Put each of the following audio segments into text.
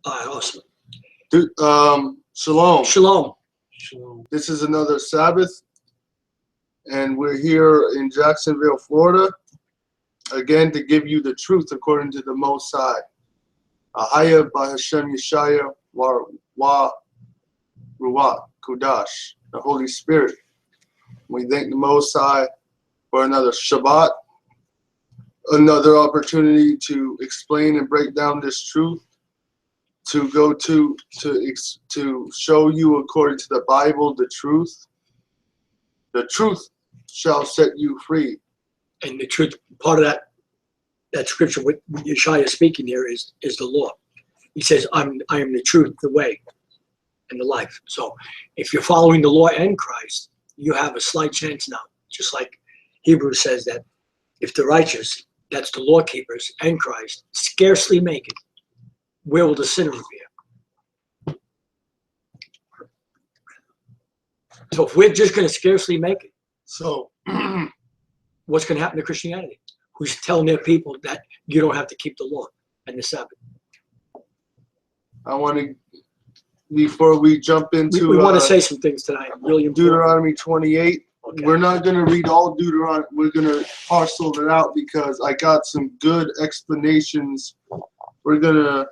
All right, awesome. Shalom. Shalom. Shalom. This is another Sabbath, and we're here in Jacksonville, Florida, again to give you the truth according to the Most High. Ahayah, bahashem, Yashayah, wa ruach, kudash, the Holy Spirit. We thank the Most High for another Shabbat, another opportunity to explain and break down this truth, to go to show you according to the Bible the truth. The truth shall set you free. And the truth, part of that scripture, what Yashayah is speaking here is the law. He says, I am the truth, the way, and the life. So if you're following the law and Christ, you have a slight chance now. Just like Hebrews says that if the righteous, that's the law keepers and Christ, scarcely make it, where will the sinner appear? So if we're just going to scarcely make it, So what's going to happen to Christianity? Who's telling their people that you don't have to keep the law and the Sabbath? I want to, before we jump into We want to say some things tonight. Really important. Deuteronomy 28. Okay. We're not going to read all Deuteronomy. We're going to parcel it out because I got some good explanations. We're going to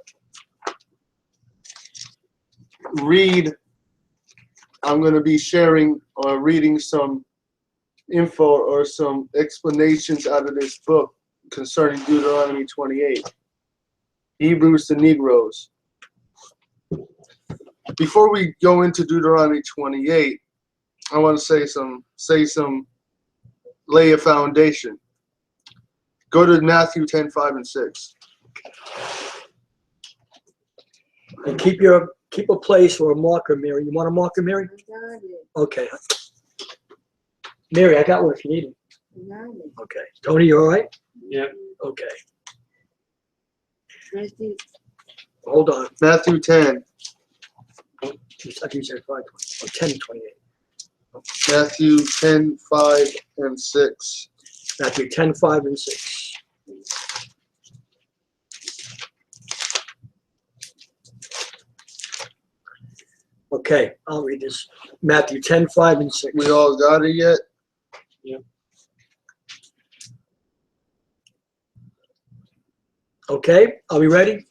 read. I'm going to be sharing or reading some info or some explanations out of this book concerning Deuteronomy 28. Hebrews to Negroes. Before we go into Deuteronomy 28, I want to lay a foundation. Go to Matthew 10, 5, and 6. And keep a place or a marker, Mary. You want a marker, Mary? Okay. Mary, I got one if you need it. Okay. Tony, you all right? Yep. Okay. Hold on. Matthew 10. I think you said 5, or 10, 28. Matthew 10, 5, and 6. Matthew 10, 5, and 6. Okay, I'll read this. Matthew 10, 5, and 6. We all got it yet? Yep. Okay, are we ready?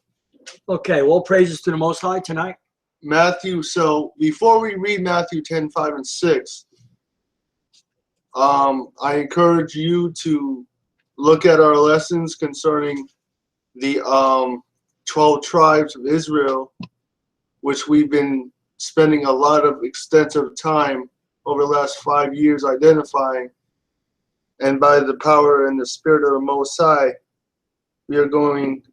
Okay, well, praises to the Most High tonight. Matthew, so before we read Matthew 10, 5, and 6, I encourage you to look at our lessons concerning the 12 tribes of Israel, which we've been spending a lot of extensive time over the last 5 years identifying. And by the power and the Spirit of the Most High, we are going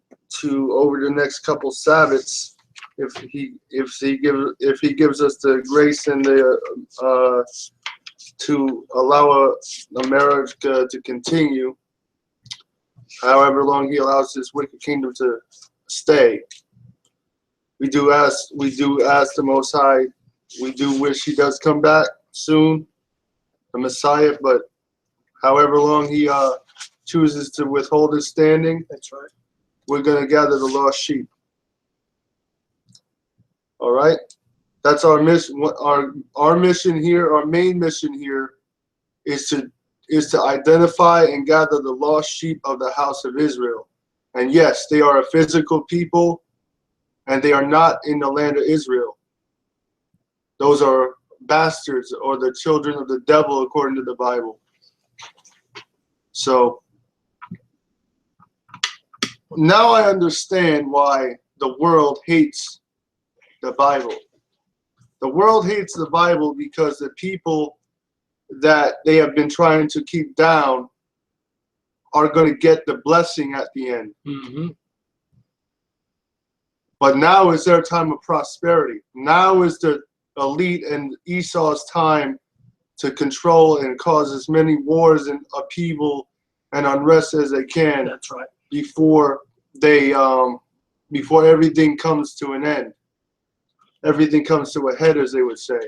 to, over the next couple Sabbaths, if he gives us the grace and the to allow America to continue, however long he allows this wicked kingdom to stay. We do ask the Most High. We do wish he does come back soon, the Messiah. But however long he chooses to withhold his standing, That's right. we're going to gather the lost sheep. All right, that's our mission. Our mission here, our main mission here, is to identify and gather the lost sheep of the house of Israel. And yes, they are a physical people, and they are not in the land of Israel. Those are bastards or the children of the devil, according to the Bible. So now I understand why the world hates the Bible. The world hates the Bible because the people that they have been trying to keep down are going to get the blessing at the end. Mm-hmm. But now is their time of prosperity. Now is the elite and Esau's time to control and cause as many wars and upheaval and unrest as they can. That's right. Before everything comes to an end. Everything comes to a head, as they would say.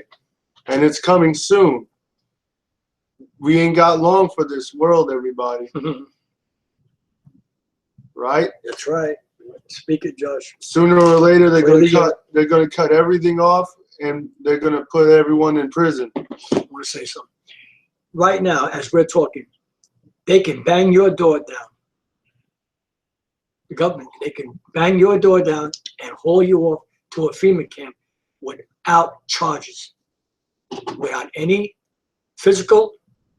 And it's coming soon. We ain't got long for this world, everybody. Right? That's right. Speak it, Josh. Sooner or later, they're Really, going to cut everything off, and they're going to put everyone in prison. I want to say something. Right now, as we're talking, they can bang your door down. The government, they can bang your door down and haul you off to a FEMA camp without charges, without any physical,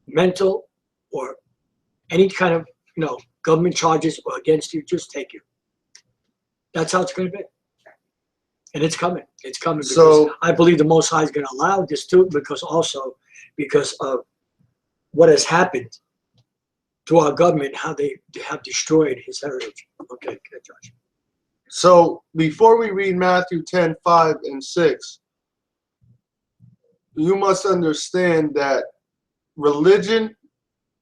mental, or any kind of government charges or against you. Just take you. That's how it's going to be, and it's coming. It's coming because So I believe the Most High is going to allow this too, because of what has happened to our government, how they have destroyed his heritage. Okay, good, Josh. So before we read Matthew 10:5 and 6, you must understand that religion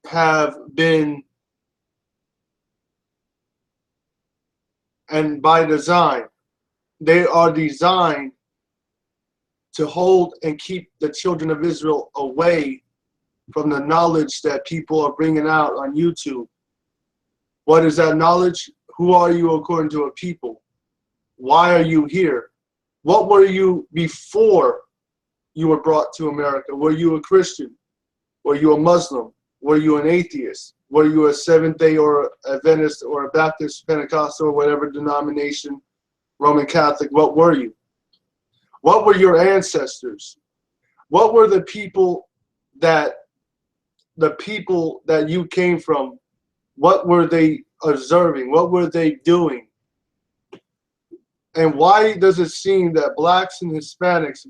have been, and by design, they are designed to hold and keep the children of Israel away from the knowledge that people are bringing out on YouTube. What is that knowledge? Who are you according to a people? Why are you here? What were you before you were brought to America? Were you a Christian? Were you a Muslim? Were you an atheist? Were you a Seventh-day or Adventist or a Baptist, Pentecostal, or whatever denomination, Roman Catholic? What were you? What were your ancestors? What were the people that you came from? What were they observing? What were they doing? And why does it seem that blacks and Hispanics,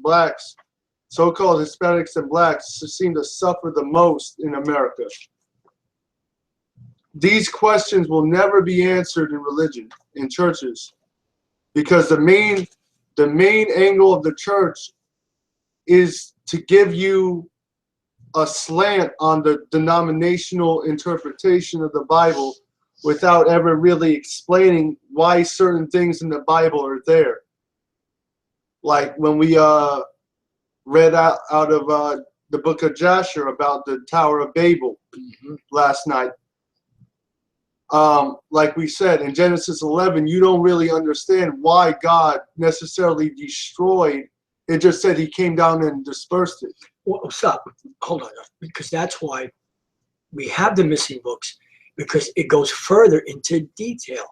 so-called Hispanics and blacks, seem to suffer the most in America? These questions will never be answered in religion, in churches, because the main angle of the church is to give you a slant on the denominational interpretation of the Bible without ever really explaining why certain things in the Bible are there. Like when we read out of the book of Yashayah about the Tower of Babel last night. Like we said, in Genesis 11, you don't really understand why God necessarily destroyed. It just said he came down and dispersed it. Well, stop. Hold on. Because that's why we have the missing books, because it goes further into detail.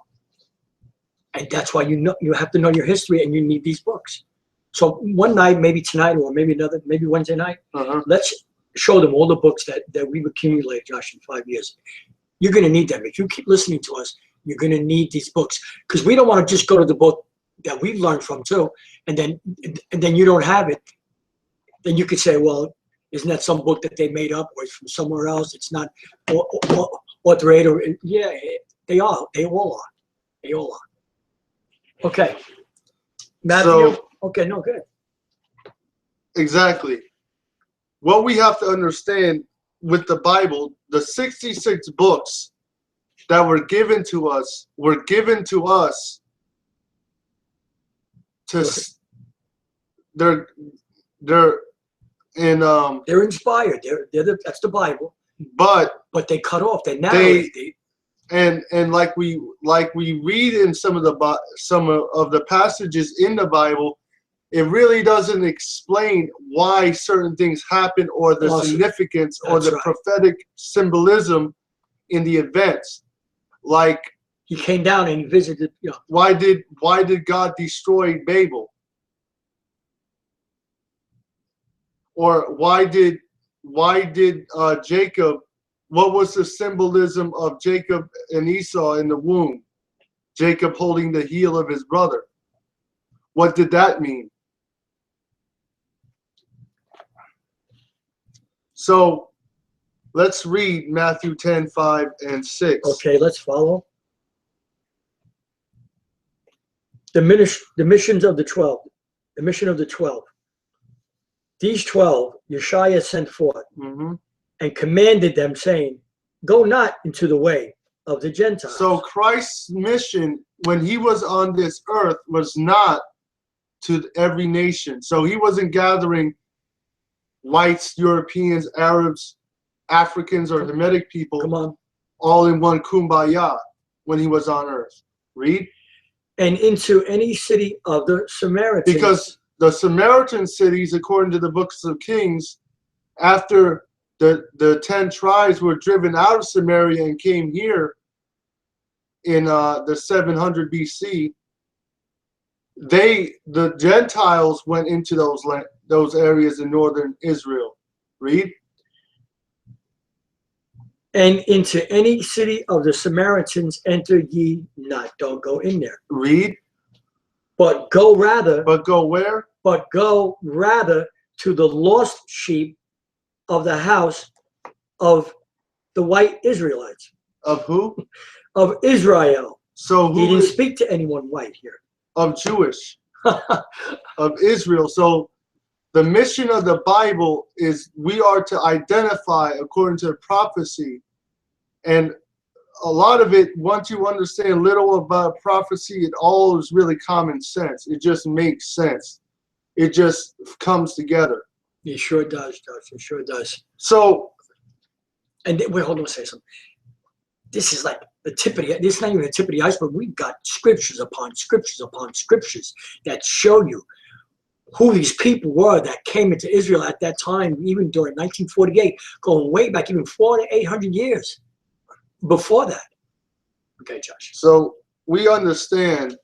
And that's why you have to know your history, and you need these books. So one night, maybe tonight, or maybe Wednesday night, let's show them all the books that we've accumulated, Josh, in 5 years. You're going to need them. If you keep listening to us, you're going to need these books, because we don't want to just go to the book that we've learned from too, and then you don't have it. Then you could say, well, isn't that some book that they made up, or it's from somewhere else? It's not authorized, or yeah, they all are. Okay, Matthew. So, okay, no, good. Exactly. What we have to understand with the Bible, the 66 books that were given to us to they're inspired. That's the Bible. But they cut off. They narrate. And like we read in some of the passages in the Bible, it really doesn't explain why certain things happen, or the significance, or the prophetic symbolism in the events. Like he came down and visited. Why did God destroy Babel? Or why did Jacob? What was the symbolism of Jacob and Esau in the womb? Jacob holding the heel of his brother. What did that mean? So let's read Matthew 10:5 and 6. Okay, let's follow. The missions of the 12. The mission of the 12. These 12 Yashayah sent forth and commanded them, saying, go not into the way of the Gentiles. So Christ's mission when he was on this earth was not to every nation. So he wasn't gathering whites, Europeans, Arabs, Africans, or Hamitic people all in one kumbaya when he was on earth. Read. And into any city of the Samaritans. Because the Samaritan cities, according to the books of Kings, after the 10 tribes were driven out of Samaria and came here in the 700 BC, the Gentiles went into those areas in northern Israel. Read. And into any city of the Samaritans enter ye not. Don't go in there. Read. But go rather. But go where? But go rather to the lost sheep of the house of the white Israelites. Of who? Of Israel. So who he didn't speak to anyone white here. Of Jewish. Of Israel. So the mission of the Bible is we are to identify according to prophecy. And a lot of it, once you understand little about prophecy, it all is really common sense. It just makes sense. It just comes together. It sure does, Josh. It sure does. So, and wait, hold on a second. This is like the tip of the, this is not even the tip of the iceberg. We've got scriptures upon scriptures upon scriptures that show you who these people were that came into Israel at that time, even during 1948, going way back, even 400 to 800 years before that. Okay, Josh. So we understand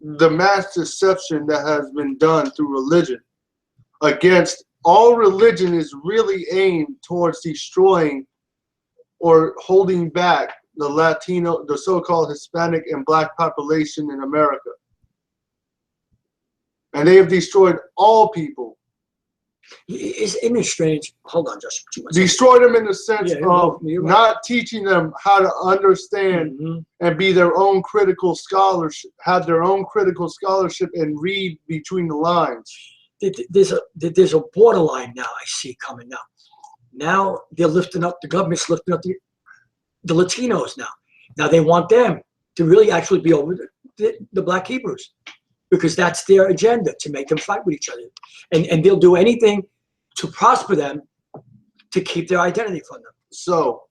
the mass deception that has been done through religion against all religion is really aimed towards destroying or holding back the Latino, the so-called Hispanic and Black population in America. And they have destroyed all people. Isn't it strange? Hold on, Josh. Destroyed them in the sense of not teaching them how to understand and be their own critical scholars, have their own critical scholarship and read between the lines. There's a borderline now I see coming now. Now they're lifting up, the government's lifting up the Latinos now. Now they want them to really actually be over the Black Hebrews, because that's their agenda, to make them fight with each other. And they'll do anything to prosper them, to keep their identity from them. So,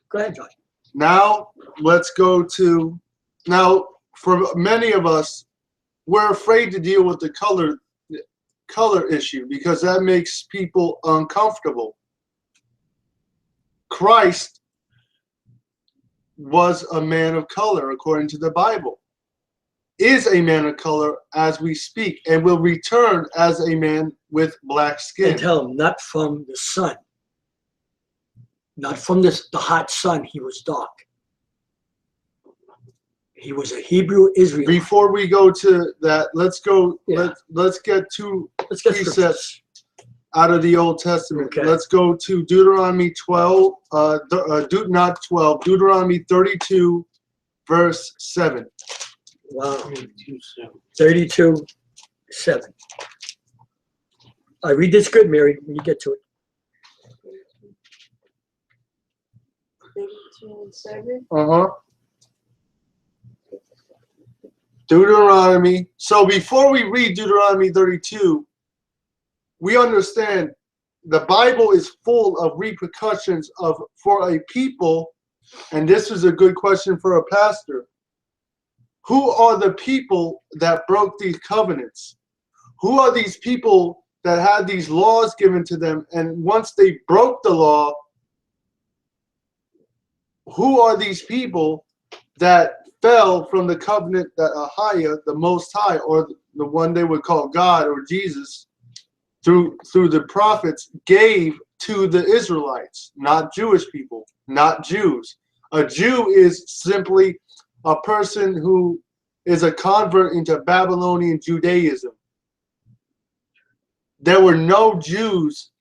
go ahead, Josh. Now, let's go to, now, for many of us, we're afraid to deal with the color issue because that makes people uncomfortable. Christ was a man of color, according to the Bible. Is a man of color as we speak, and will return as a man with black skin. And tell him, not from the sun, not from the hot sun, he was dark. He was a Hebrew Israelite. Before we go to that, let's go. Yeah. Let's get two precepts out of the Old Testament. Okay. Let's go to Deuteronomy 12. Not 12. Deuteronomy 32, verse 7. Wow. 32:7. I read this good, Mary, when you get to it. 32:7. Deuteronomy. So before we read Deuteronomy 32, we understand the Bible is full of repercussions for a people, and this is a good question for a pastor. Who are the people that broke these covenants? Who are these people that had these laws given to them, and once they broke the law, who are these people that fell from the covenant that Ahayah, the Most High, or the one they would call God or Jesus, through the prophets, gave to the Israelites, not Jewish people, not Jews. A Jew is simply a person who is a convert into Babylonian Judaism. There were no Jews.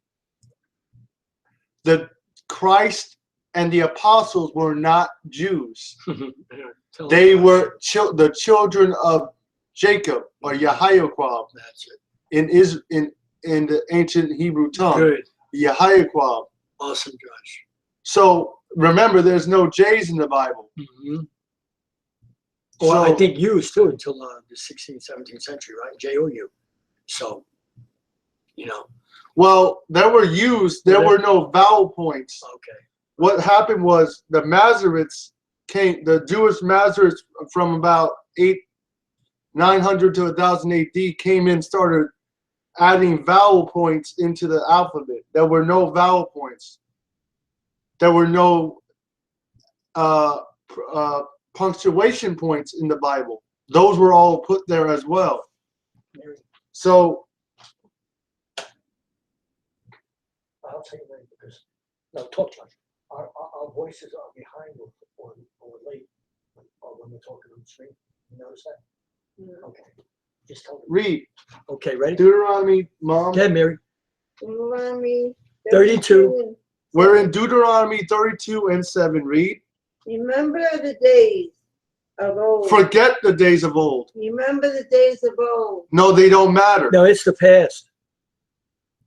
The Christ and the apostles were not Jews. They were the children of Jacob, or Yashayah. That's it. In the ancient Hebrew tongue. Good. Yashayah. Awesome, Josh. So remember, there's no J's in the Bible. Well, I think U's too until the 16th, 17th century, right? J-O-U. So, you know. Well, there were U's. There were no vowel points. Okay. What happened was the Masoretes came, the Jewish Masoretes from about 900 to 1000 AD came in, started adding vowel points into the alphabet. There were no vowel points. There were no punctuation points in the Bible. Those were all put there as well. So I'll tell you later because no, talk to us. Our voices are behind or late when we're talking on the screen. You notice that? Yeah. Okay. Just tell me. Read. Okay, ready? Deuteronomy, Mom. Okay, Mary. Deuteronomy 32. We're in Deuteronomy 32 and 7. Read. Remember the days of old. Forget the days of old. Remember the days of old. No, they don't matter. No, it's the past.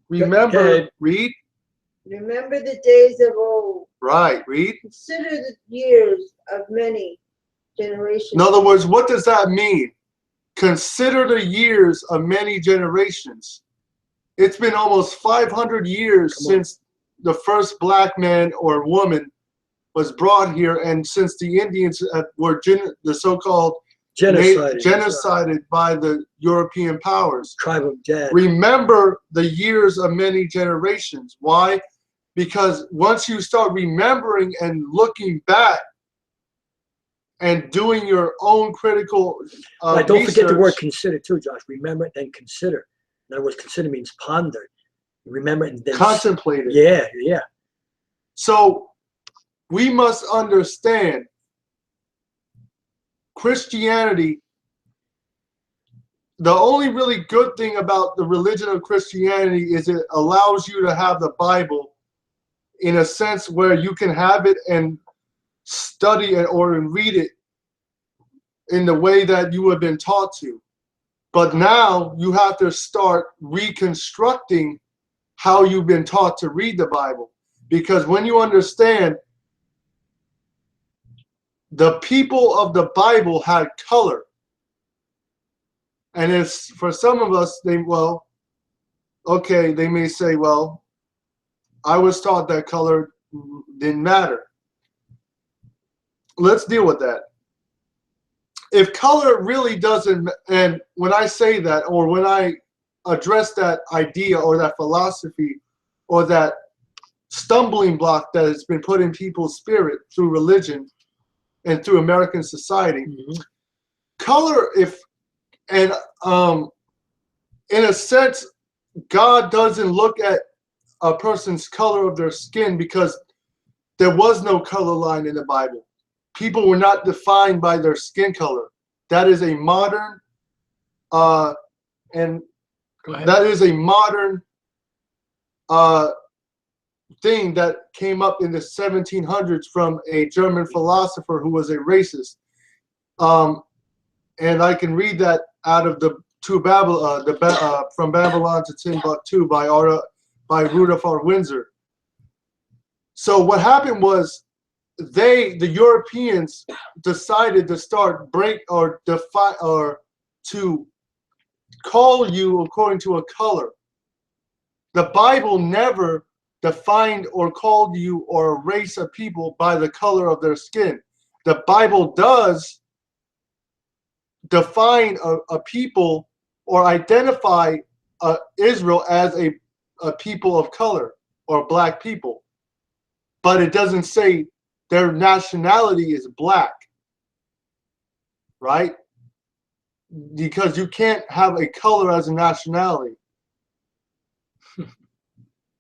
Remember, Okay. read. Remember the days of old. Right, read. Consider the years of many generations. In other words, what does that mean? Consider the years of many generations. It's been almost 500 years since the first black man or woman was brought here, and since the Indians were the so-called genocided by the European powers. Tribe of dead. Remember the years of many generations. Why? Because once you start remembering and looking back and doing your own critical Right, don't forget the word research, consider too, Josh. Remember and consider. In other words, consider means ponder. Remember and then contemplate it. Yeah, yeah. So we must understand Christianity. The only really good thing about the religion of Christianity is it allows you to have the Bible in a sense where you can have it and study it or read it in the way that you have been taught to. But now you have to start reconstructing how you've been taught to read the Bible. Because when you understand, the people of the Bible had color. And it's for some of us, they may say, well, I was taught that color didn't matter. Let's deal with that. If color really doesn't, and when I say that, or when I address that idea or that philosophy or that stumbling block that has been put in people's spirit through religion and through American society, color, in a sense, God doesn't look at a person's color of their skin because there was no color line in the Bible. People were not defined by their skin color. That is a modern, thing that came up in the 1700s from a German philosopher who was a racist. And I can read that out of From Babylon to Timbuktu by Rudolf R. Windsor. So what happened was the Europeans decided to start to call you according to a color. The Bible never defined or called you or a race of people by the color of their skin. The Bible does define a people or identify Israel as a people of color or black people, but it doesn't say their nationality is black, right? Because you can't have a color as a nationality.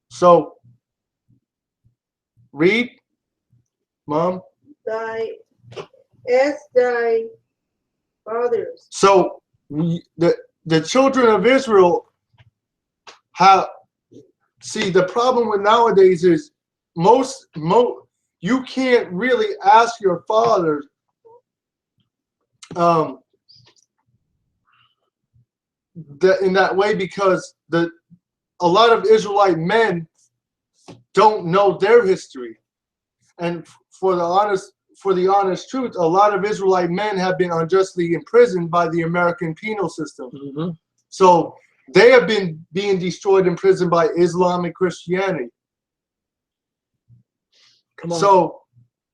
So read, Mom. Ask thy fathers. So the children of Israel the problem with nowadays is you can't really ask your fathers in that way because a lot of Israelite men don't know their history. And for the honest truth, a lot of Israelite men have been unjustly imprisoned by the American penal system. So they have been being destroyed in prison by Islamic Christianity. Come on. So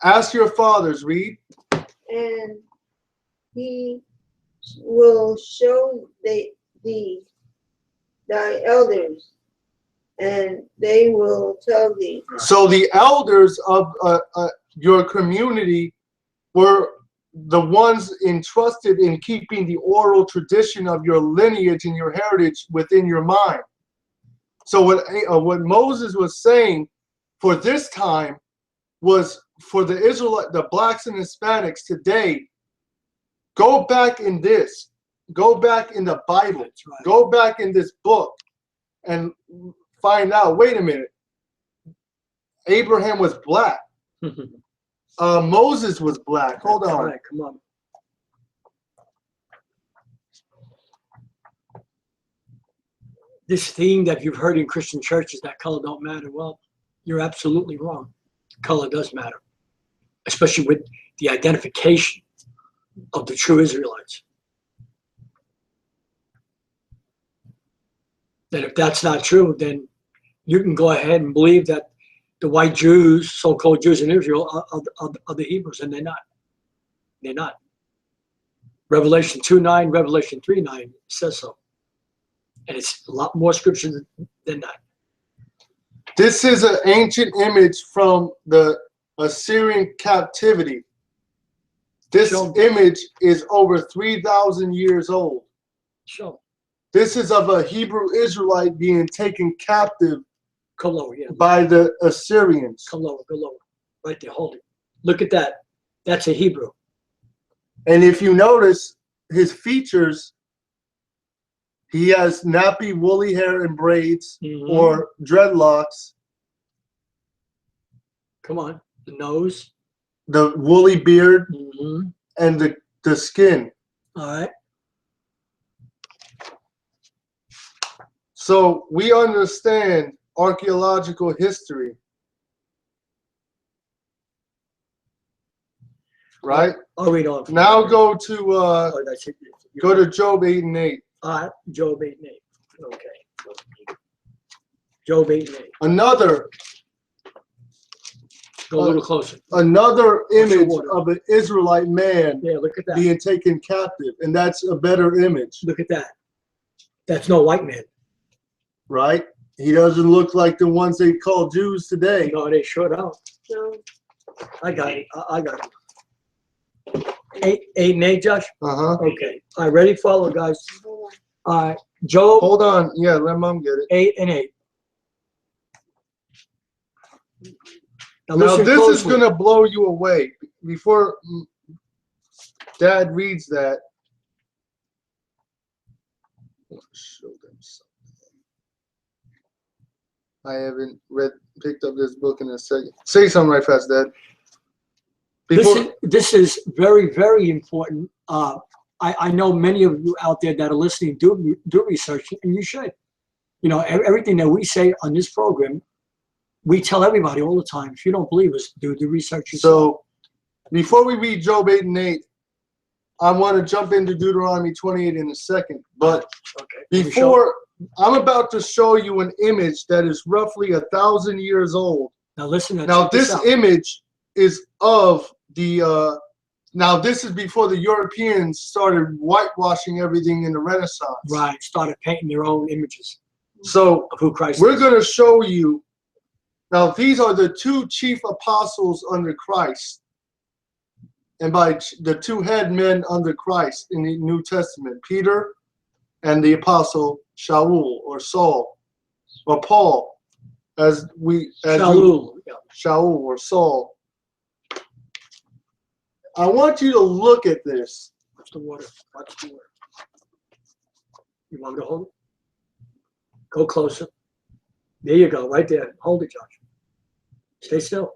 ask your fathers, read. And he will show thee thy elders, and they will tell thee. So the elders of your community were the ones entrusted in keeping the oral tradition of your lineage and your heritage within your mind. So what Moses was saying for this time was for the Israelite, the blacks and Hispanics today, go back in this, go back in the Bible, Right. go back in this book and find out, wait a minute, Abraham was black. Moses was black. Hold on. Right, come on. This theme that you've heard in Christian churches that color don't matter. Well, you're absolutely wrong. Color does matter, especially with the identification of the true Israelites. That if that's not true, then you can go ahead and believe that the white Jews, so-called Jews in Israel, are the Hebrews, and they're not. They're not. Revelation 2:9, Revelation 3:9 says so. And it's a lot more scripture than that. This is an ancient image from the Assyrian captivity. This image is over 3,000 years old. Sure. This is of a Hebrew Israelite being taken captive Come lower, yeah. by the Assyrians. Come lower, go lower. Right there, hold it. Look at that. That's a Hebrew. And if you notice his features, he has nappy woolly hair and braids or dreadlocks. Come on. The nose. The woolly beard and the skin. All right. So we understand archaeological history, right? I'll read on. Now go to Job 8 and 8. All right. Job 8 and 8. Okay. Job 8 and 8. Another Go a little closer. Another image of an Israelite man Yeah, look at that. being taken captive, and that's a better image, Look at that. That's no white man. right? He doesn't look like the ones they call Jews today. No, they sure don't. So, I got it. I got it. 8 and 8, Josh? Okay. All right, ready? Follow, guys. hold All right. Job Hold on. Yeah, let Mom get it. 8 and 8. Now, Now listen this is closely. going to blow you away. Before Dad reads that, I'll show them something. I haven't picked up this book in a second. Say something right fast, Dad. This is very, very important. I know many of you out there that are listening do research, and you should. You know, everything that we say on this program, we tell everybody all the time. If you don't believe us, do the research yourself. So, before we read Job 8 and 8, I want to jump into Deuteronomy 28 in a second. But okay. before, I'm about to show you an image that is roughly 1,000 years old. Now listen. Now this image is of the. Now this is before the Europeans started whitewashing everything in the Renaissance. Right. Started painting their own images So of who Christ we're is. going to show you. Now these are the two chief apostles under Christ, and by the two head men under Christ in the New Testament, Peter and the apostle Shaul or Saul or Paul, Shaul. Yeah. Shaul or Saul. I want you to look at this. Watch the water. Watch the water. You want me to hold it? Go closer. There you go. Right there. Hold it, Josh. Stay still.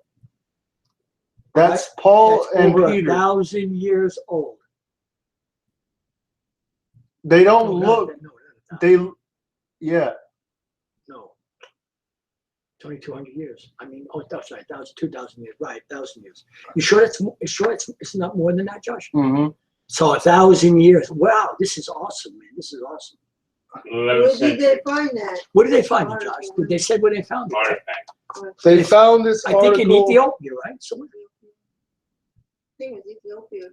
That's Paul That's and over Peter. 1,000 years old. They don't No, look. no, Yeah. No. 2,200 years. I mean, oh, that's right. 2,000 years. Right, 1,000 years. You sure it's not more than that, Josh? Mm-hmm. So 1,000 years. Wow, this is awesome, man. This is awesome. where did they find that? Where did they find it, Josh? Did they say where they found it? Artifact. They found this I article. think in Ethiopia, right? So I think it was Ethiopia.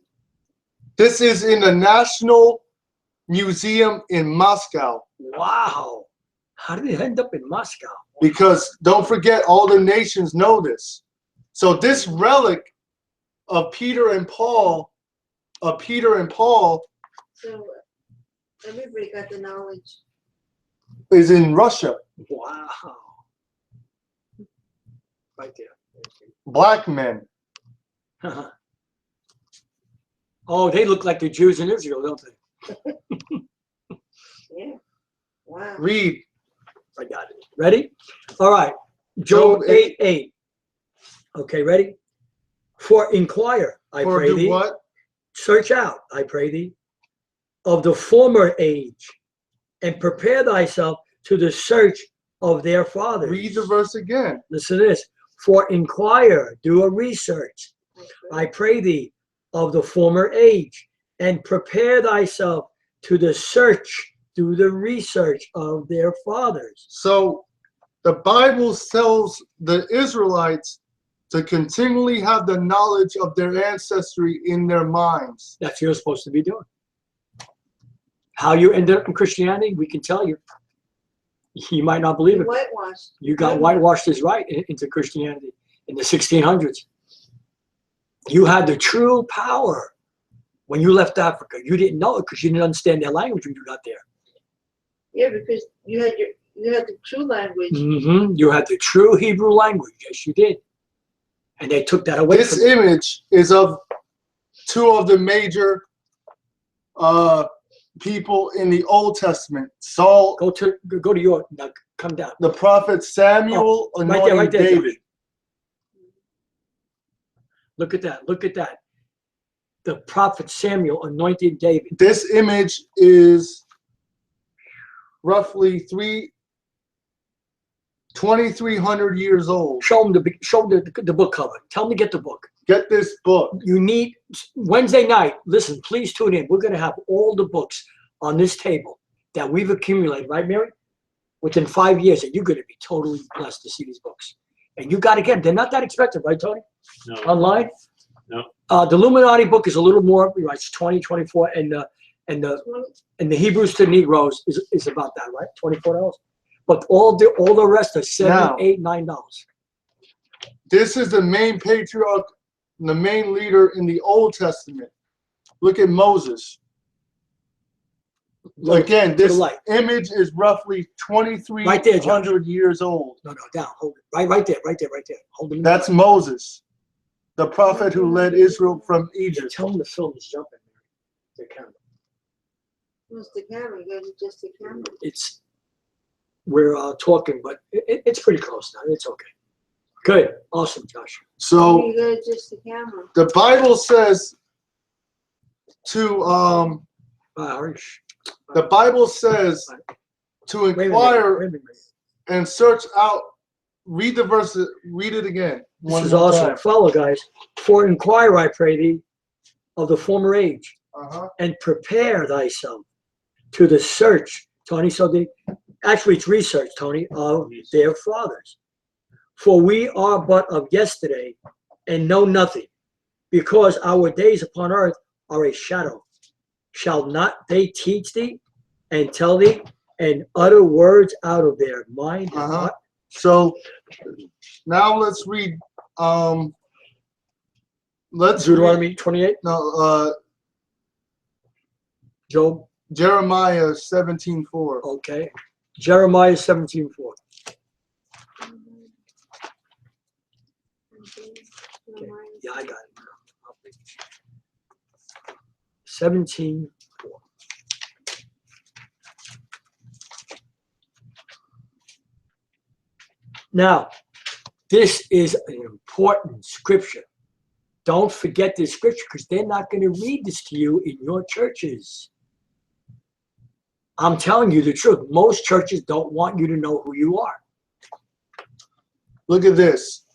This is in the National Museum in Moscow. Wow. How did it end up in Moscow? Because don't forget, all the nations know this. So this relic of Peter and Paul, So everybody got the knowledge. is in Russia. Wow. Right there. Black men. Oh, they look like the Jews in Israel, don't they? Yeah. Wow. Read. I got it. Ready? All right. Job 8:8. Okay, ready? For inquire, I Or pray do thee. what? Search out, I pray thee, of the former age, and prepare thyself to the search of their fathers. Read the verse again. Listen to this. For inquire, do a research, I pray thee, of the former age, and prepare thyself to the search, do the research of their fathers. So the Bible tells the Israelites to continually have the knowledge of their ancestry in their minds. That's what you're supposed to be doing. How you ended up in Christianity, we can tell you. You might not believe it. Whitewashed. You got whitewashed as right into Christianity in the 1600s. You had the true power when you left Africa. You didn't know it because you didn't understand their language when you got there. Yeah, because you had the true language. You had the true Hebrew language. Yes, you did. And they took that away This from you. image is of two of the major people in the Old Testament. Saul, Go to your, now come down. the prophet Samuel, anointing right there, David. Josh. Look at that. Look at that. The prophet Samuel anointed David. This image is roughly 2,300 years old. Show them the book cover. Tell them to get the book. Get this book. You need Wednesday night. Listen, please tune in. We're going to have all the books on this table that we've accumulated, right, Mary? Within 5 years, and you're going to be totally blessed to see these books. And you got to get them. They're not that expensive, right, Tony? No. Online. No. The Illuminati book is a little more. Right, it's 20, 24, and the Hebrews to Negroes is about that, right? $24. But all the rest are $7, Now, $8, $9. This is the main patriarch, the main leader in the Old Testament. Look at Moses. Look, Again, to the this light. image is roughly Right there, 2,300 years old. No, down. Hold it. Right there. Hold it. That's Moses, the prophet who led Israel from Egypt. Tell them the film is jumping. The camera. Who's the camera? You got just the camera. We're talking, but it's pretty close now. It's okay. Good. Awesome, Josh. So You got just the camera. the Bible says to the Bible says to Wait a inquire minute. and search out. Read the verse. Read it again. This is awesome. Time. Follow, guys. For inquire, I pray thee, of the former age, and prepare thyself to the search, Tony. So actually it's research, Tony, of their fathers. For we are but of yesterday and know nothing, because our days upon earth are a shadow. Shall not they teach thee and tell thee and utter words out of their mind? So now let's read. Let's Deuteronomy 28. No, Job. Jeremiah 17:4. Okay. Jeremiah 17:4. Okay. Yeah, I got it. 17:4. Now, this is an important scripture. Don't forget this scripture, because they're not going to read this to you in your churches. I'm telling you the truth. Most churches don't want you to know who you are. Look at this.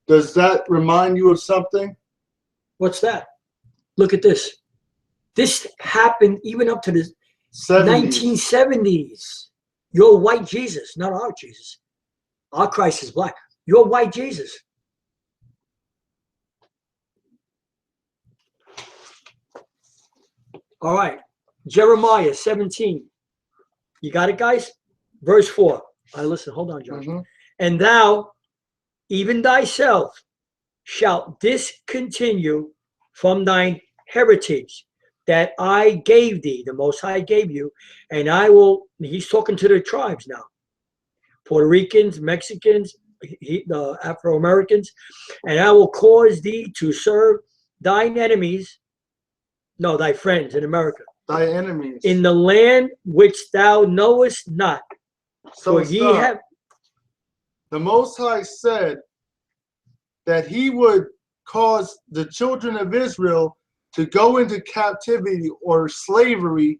Does that remind you of something? What's that? Look at this. This happened even up to the 70s. 1970s. You're white Jesus, not our Jesus. Our Christ is black. You're white Jesus. All right. Jeremiah 17. You got it, guys? Verse 4. All right, listen, hold on, Josh. And thou, even thyself, shalt discontinue from thine heritage that I gave thee, the Most High gave you, and I will, he's talking to the tribes now, Puerto Ricans, Mexicans, the Afro-Americans, and I will cause thee to serve thine enemies, no, thy friends in America, Thy enemies. in the land which thou knowest not. So For ye have, the Most High said that he would cause the children of Israel to go into captivity or slavery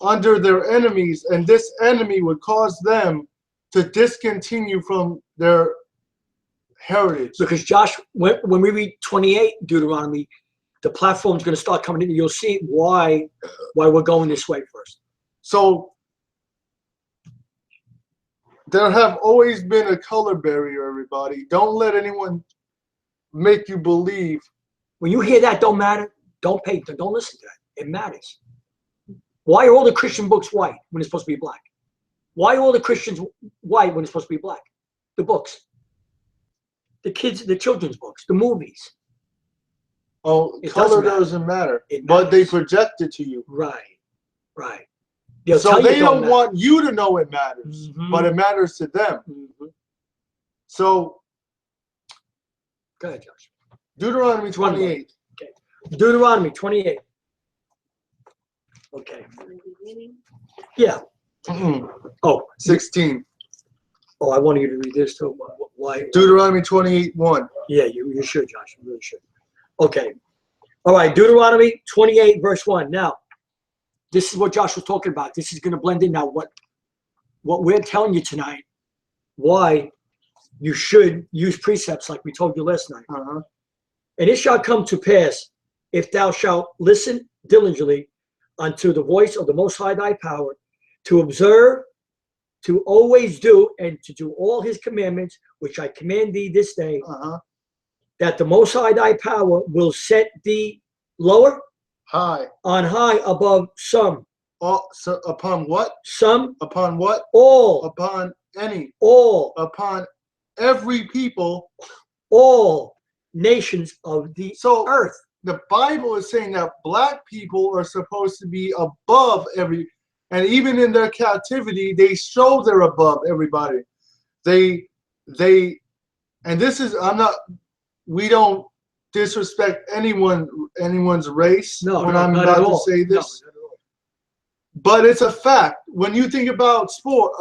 under their enemies, and this enemy would cause them to discontinue from their heritage. because Josh, when we read 28 Deuteronomy, the platform's going to start coming in. You'll see why we're going this way first. So there have always been a color barrier, everybody. Don't let anyone make you believe. When you hear that don't matter, don't listen to that. It matters. Why are all the Christian books white when it's supposed to be black? Why are all the Christians white when it's supposed to be black? The books, the kids, the children's books, the movies. Oh, It color doesn't doesn't matter, matter. It but they matters. project it to you. Right, right. They'll So tell you they it don't matter. want you to know it matters, Mhm. but it matters to them. So Go ahead, Josh. Deuteronomy One more. 28. Deuteronomy 28. Okay. Yeah. Oh, 16. I wanted you to read this too. Why? Deuteronomy 28:1. Yeah, you should, Josh. You really should. Okay. All right. Deuteronomy 28, verse 1. Now, this is what Josh was talking about. This is going to blend in now. What we're telling you tonight, why you should use precepts like we told you last night. And it shall come to pass, if thou shalt listen diligently unto the voice of the Most High thy power, to observe, to always do, and to do all his commandments, which I command thee this day, that the Most High thy power will set thee lower, High. on high above some. So upon what? Some. Upon what? All. Upon any. All. Upon every people. All nations of the earth. The Bible is saying that black people are supposed to be above every, and even in their captivity, they show they're above everybody. And this is, we don't disrespect anyone's race when I'm about to say this. But it's a fact. When you think about sport,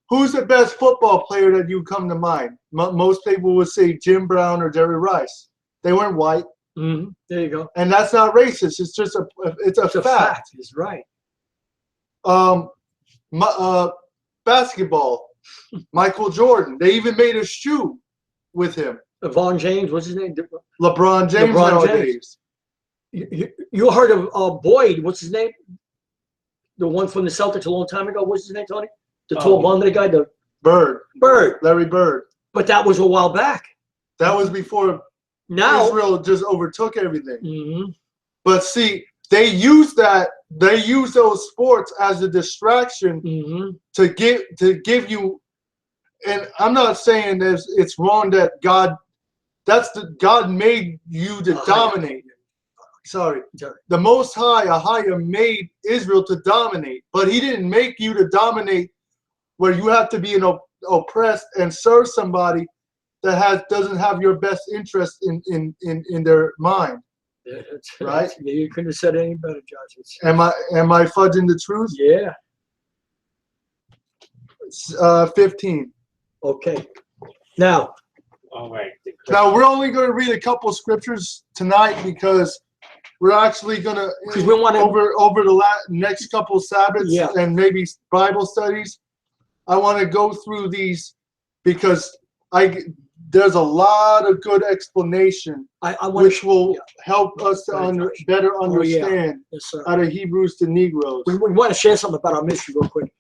who's the best football player that you come to mind? Most people would say Jim Brown or Jerry Rice. They weren't white. There you go. And that's not racist. It's just it's a fact. It's right. Basketball. Michael Jordan. They even made a shoe with him. LeBron James. What's his name? LeBron James nowadays. You heard of Boyd? What's his name? The one from the Celtics a long time ago. What's his name, Tony? The tall blonde guy. The Bird. Larry Bird. But that was a while back. That was before Israel just overtook everything. But see, they use those sports as a distraction to give you. And I'm not saying it's wrong that God made you to dominate. Sorry. The Most High, Ahayah, made Israel to dominate, but he didn't make you to dominate where you have to be oppressed and serve somebody that doesn't have your best interest in their mind. Yeah, right? Yeah, you couldn't have said it any better, Josh. Am I fudging the truth? Yeah. 15. Okay. Now. All right. Now we're only going to read a couple scriptures tonight because we're actually going to over the next couple Sabbaths and maybe Bible studies. I want to go through these because there's a lot of good explanation which will help us to better understand out of Hebrews to Negroes. We want to share something about our ministry real quick.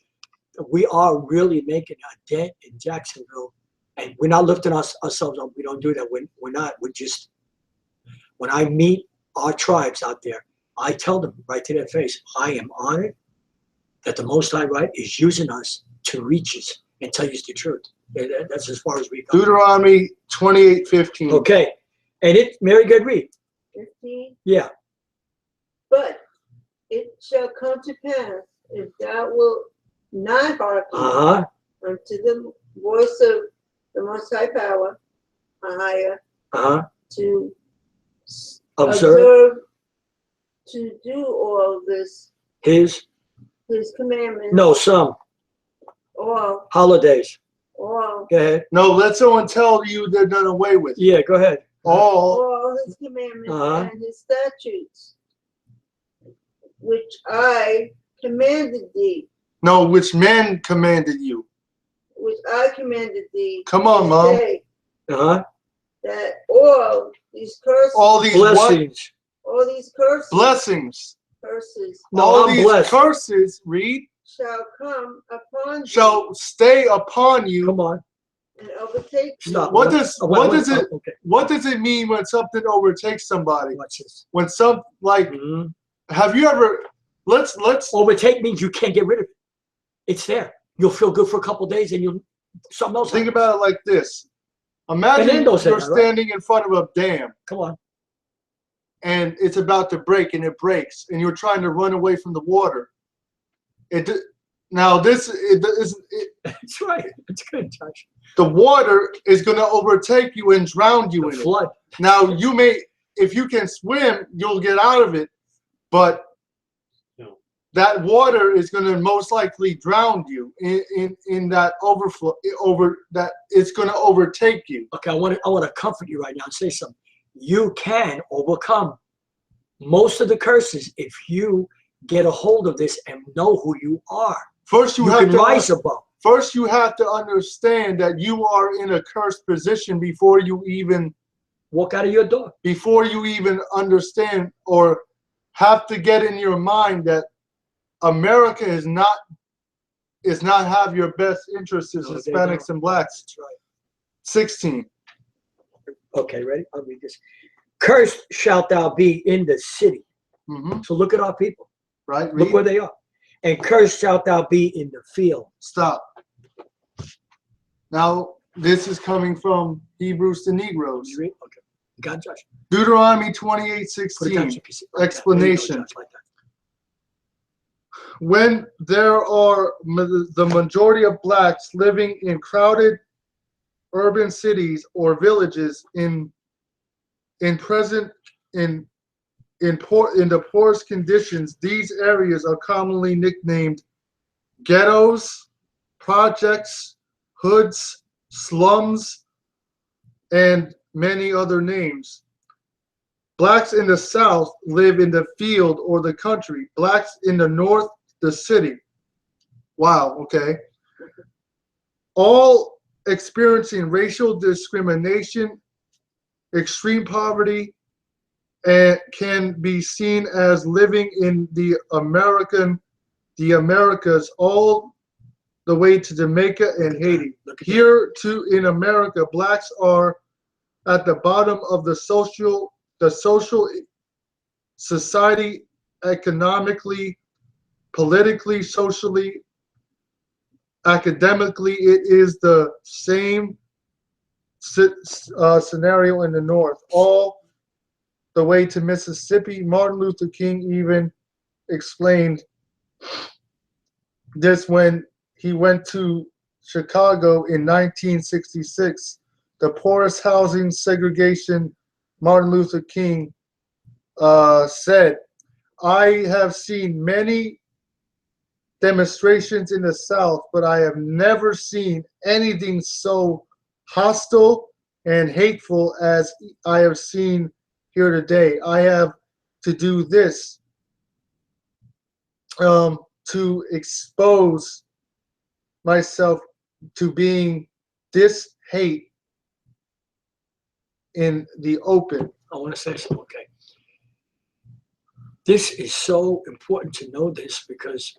We are really making a dent in Jacksonville, and we're not lifting ourselves up. We don't do that. We're not. We're just, when I meet our tribes out there, I tell them right to their face, I am honored that the Most High, right, is using us to reach us and tell you the truth. That's as far as we go. Deuteronomy 28:15. Okay. And it, Mary, good read. 15. Yeah. But it shall come to pass, if thou wilt not hearken Uh-huh. unto the voice of the Most High Power, Ahayah, Uh-huh. to Observe to do all this, his, commandments, no, some all, holidays. all, Go ahead. No, let someone tell you they're done away with. Yeah, go ahead. All his commandments Uh-huh. and his statutes, which I commanded thee, no, which man commanded you. which I commanded thee. Come on, this Mom. day, Uh-huh. that all these curses, All these what? Blessings. all these curses, Blessings. curses No, All I'm these blessed. curses, read, shall come upon thee shall stay upon you. Come on. and overtake thee. Stop. What does Okay. what does it mean when something overtakes somebody? Watch this. When some like Mhm. have you ever let's Overtake means you can't get rid of it. It's there. You'll feel good for a couple days and you'll something else. think happens. about it like this. Imagine Fernando said you're that, right? standing in front of a dam Come on. and it's about to break and it breaks and you're trying to run away from the water. That's right. It's good, Josh. The water is going to overtake you and drown you The in it. flood. Now you may, if you can swim, you'll get out of it, but that water is going to most likely drown you in that overflow. It's going to overtake you. Okay, I want to comfort you right now and say something. You can overcome most of the curses if you get a hold of this and know who you are. First, you can rise above. First, you have to understand that you are in a cursed position before you even walk out of your door. Before you even understand or have to get in your mind that America is not have your best interests as Hispanics and blacks. That's right. 16. Okay, ready? I'll read this. Cursed shalt thou be in the city. Mm-hmm. So look at our people. Right. Look where they are. And cursed shalt thou be in the field. Stop. Now, this is coming from Hebrews to Negroes. You read? Okay. You got it, Josh. Deuteronomy 28:16. Explanation. When there are the majority of blacks living in crowded urban cities or villages in the poorest conditions, these areas are commonly nicknamed ghettos, projects, hoods, slums, and many other names. Blacks in the South live in the field or the country. Blacks in the North, the city. Wow, okay. All experiencing racial discrimination, extreme poverty, and can be seen as living in the Americas all the way to Jamaica and Haiti. Here too in America, blacks are at the bottom of the social society, economically, politically, socially, academically. It is the same scenario in the North, all the way to Mississippi. Martin Luther King even explained this when he went to Chicago in 1966. The poorest housing segregation, Martin Luther King said, I have seen many demonstrations in the South, but I have never seen anything so hostile and hateful as I have seen here today. I have to do this to expose myself to being this hate in the open. I want to say something, okay. This is so important to know this because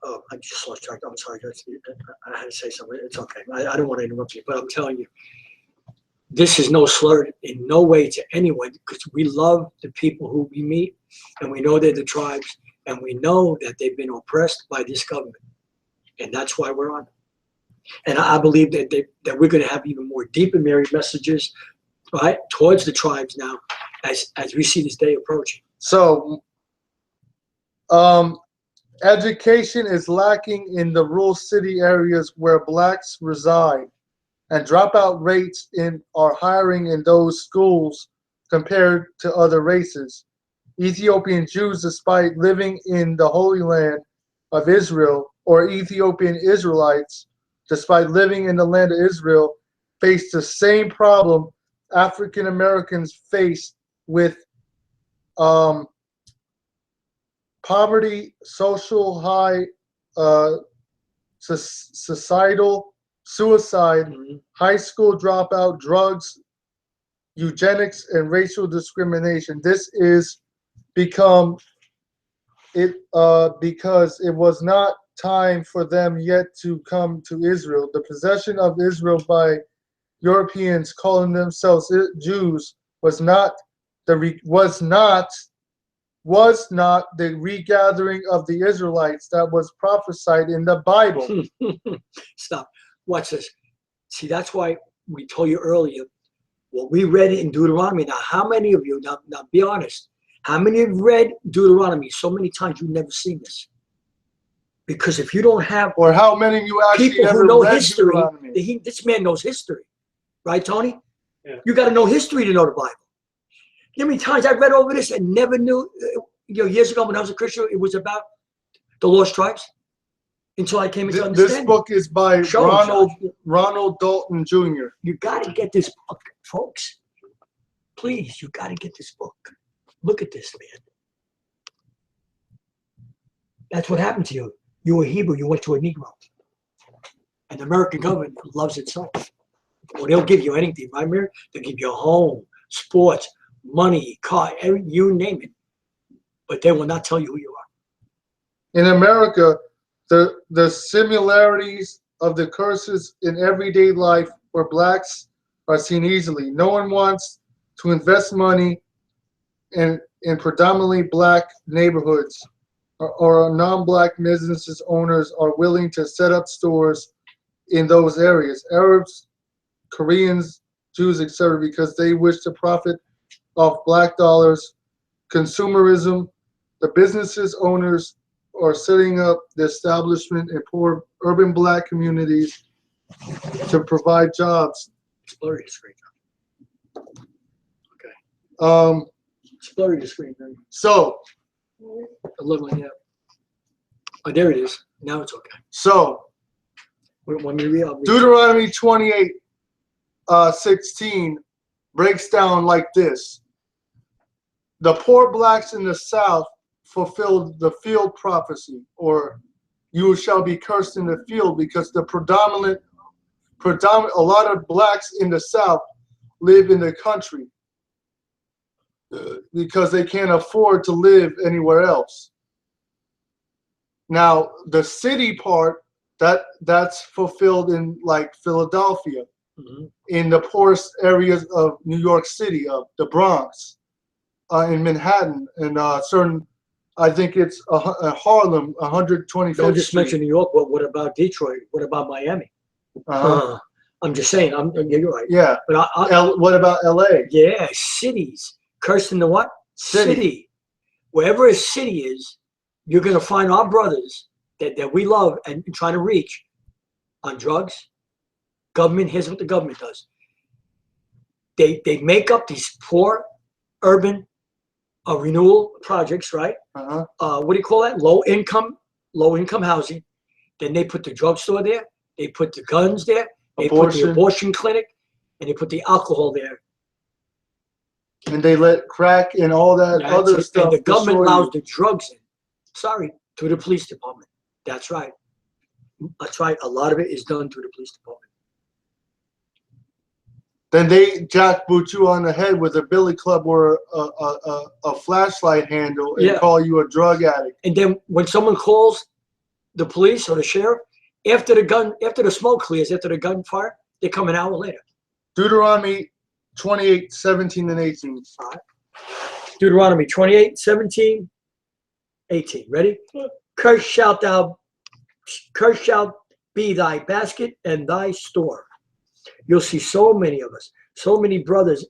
I just lost track. I'm sorry, I had to say something. It's okay. I don't want to interrupt you, but I'm telling you, this is no slur in no way to anyone because we love the people who we meet and we know they're the tribes, and we know that they've been oppressed by this government, and that's why we're on. And I believe that we're going to have even more deep and married messages, right, towards the tribes now, as we see this day approaching. So, education is lacking in the rural city areas where blacks reside, and dropout rates are higher in those schools compared to other races. Ethiopian Jews, despite living in the Holy Land of Israel, or Ethiopian Israelites, despite living in the land of Israel, face the same problem African Americans face with poverty, social high, societal suicide, high school dropout, drugs, eugenics, and racial discrimination. This is because it was not time for them yet to come to Israel. The possession of Israel by Europeans calling themselves Jews was not the regathering of the Israelites that was prophesied in the Bible. Stop. Watch this. See, that's why we told you earlier what we read in Deuteronomy. Now, how many of you, now be honest, how many have read Deuteronomy so many times you've never seen this? Because if you don't have, or how many of you actually people ever who know read history, Deuteronomy? This man knows history, right, Tony? Yeah. You got to know history to know the Bible. You know how many times I read over this and never knew, years ago when I was a Christian, it was about the lost tribes until I came into understanding. This book is by Ronald Dalton Jr. You got to get this book, folks. Please, you got to get this book. Look at this, man. That's what happened to you. You were Hebrew. You went to a Negro. And the American government loves it so. Well, they'll give you anything, right, Mary? They'll give you a home, sports, money, car, you name it. But they will not tell you who you are. In America, the similarities of the curses in everyday life for blacks are seen easily. No one wants to invest money in predominantly black neighborhoods, or non-black businesses owners are willing to set up stores in those areas. Arabs, Koreans, Jews, etc., because they wish to profit off black dollars. Consumerism, the businesses owners are setting up the establishment in poor urban black communities to provide jobs. Blurry the screen. Okay. It's blurry the screen. Then. So a little, yeah. Oh, there it is. Now it's okay. So Want me to read? Deuteronomy 28:16 breaks down like this. The poor blacks in the South fulfilled the field prophecy, or you shall be cursed in the field, because the predominant, a lot of blacks in the South live in the country because they can't afford to live anywhere else. Now, the city part, that's fulfilled in like Philadelphia, in the poorest areas of New York City, of the Bronx, in Manhattan, and certain, I think it's Harlem, 125th Don't just Street. mention New York, but what about Detroit? What about Miami? I'm just saying, you're right. Yeah. But What about LA? Yeah, cities. Cursed in the what? City. Wherever a city is, you're going to find our brothers that we love and trying to reach on drugs. Government, here's what the government does. They make up these poor urban renewal projects, right? What do you call that? Low income housing. Then they put the drugstore there. They put the guns there. They put the abortion clinic, and they put the alcohol there. And they let crack and all that other stuff. And the government allows the drugs in. Sorry, through the police department. That's right. That's right. A lot of it is done through the police department. Then they jackboot you on the head with a billy club or a flashlight handle and call you a drug addict. And then when someone calls the police or the sheriff, after the smoke clears, after the gunfire, they come an hour later. Deuteronomy 28:17 and 18. Deuteronomy 28, 17, 18. Ready? Cursed shalt be thy basket and thy store. You'll see so many of us, so many brothers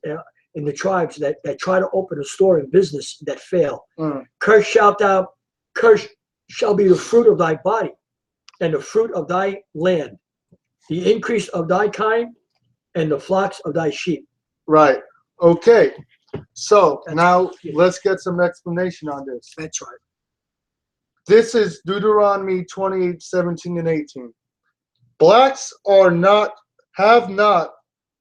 in the tribes that try to open a store and business that fail. Cursed shall be the fruit of thy body and the fruit of thy land, the increase of thy kind and the flocks of thy sheep. Right. Okay. So That's now right. let's get some explanation on this. That's right. This is Deuteronomy 28, 17, and 18. Blacks have not.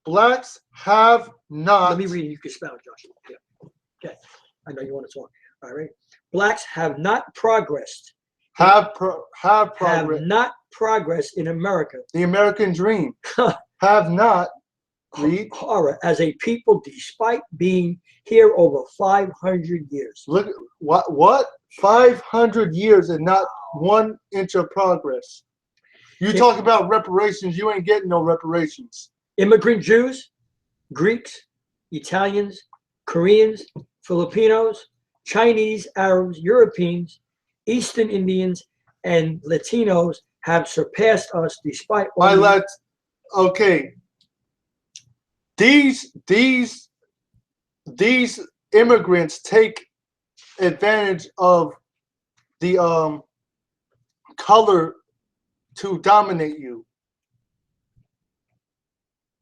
Blacks have not. Let me read it. You can spell it, Joshua. Yeah. Okay. I know you want to talk. All right. Blacks have not progressed. Have progress. Have not progressed in America. The American dream. Have not. Read. Horror as a people, despite being here over 500 years. Look. What? 500 years and not 1 inch of progress. You talk about reparations. You ain't getting no reparations. Immigrant Jews, Greeks, Italians, Koreans, Filipinos, Chinese, Arabs, Europeans, Eastern Indians, and Latinos have surpassed us despite only... Okay. These immigrants take advantage of the color to dominate you.